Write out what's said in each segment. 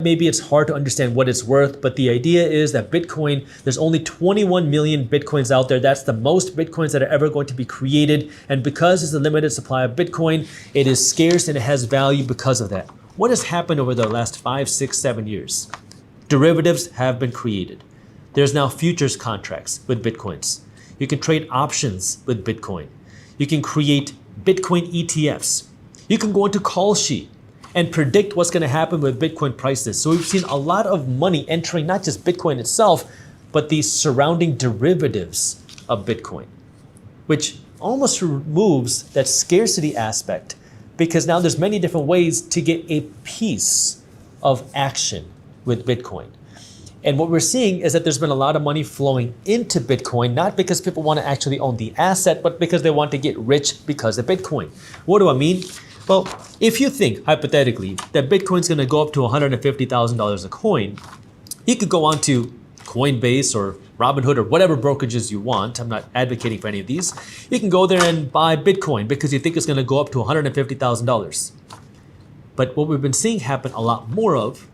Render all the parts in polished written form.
Maybe it's hard to understand what it's worth, but the idea is that Bitcoin, there's only 21 million Bitcoins out there. That's the most Bitcoins that are ever going to be created. And because there's a limited supply of Bitcoin, it is scarce and it has value because of that. What has happened over the last 5, 6, 7 years? Derivatives have been created. There's now futures contracts with Bitcoins. You can trade options with Bitcoin. You can create Bitcoin ETFs. You can go into Kalshi and predict what's going to happen with Bitcoin prices. So we've seen a lot of money entering not just Bitcoin itself, but the surrounding derivatives of Bitcoin, which almost removes that scarcity aspect, because now there's many different ways to get a piece of action with Bitcoin. And what we're seeing is that there's been a lot of money flowing into Bitcoin, not because people want to actually own the asset, but because they want to get rich because of Bitcoin. What do I mean? Well, if you think, hypothetically, that Bitcoin's going to go up to $150,000 a coin, you could go on to Coinbase or Robinhood or whatever brokerages you want. I'm not advocating for any of these. You can go there and buy Bitcoin because you think it's going to go up to $150,000. But what we've been seeing happen a lot more of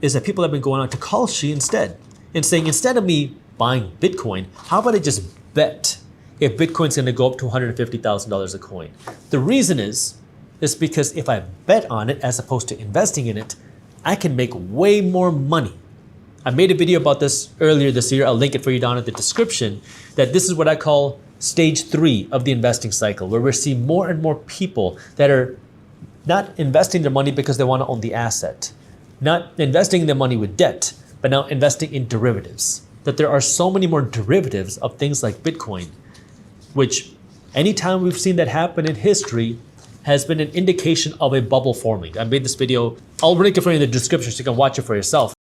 is that people have been going on to Kalshi instead and saying, instead of me buying Bitcoin, how about I just bet if Bitcoin's going to go up to $150,000 a coin? The reason is because if I bet on it as opposed to investing in it, I can make way more money. I made a video about this earlier this year. I'll link it for you down in the description, that this is what I call stage 3 of the investing cycle, where we're seeing more and more people that are not investing their money because they want to own the asset, not investing their money with debt, but now investing in derivatives. That there are so many more derivatives of things like Bitcoin, which anytime we've seen that happen in history has been an indication of a bubble forming. I made this video, I'll link it for you in the description so you can watch it for yourself.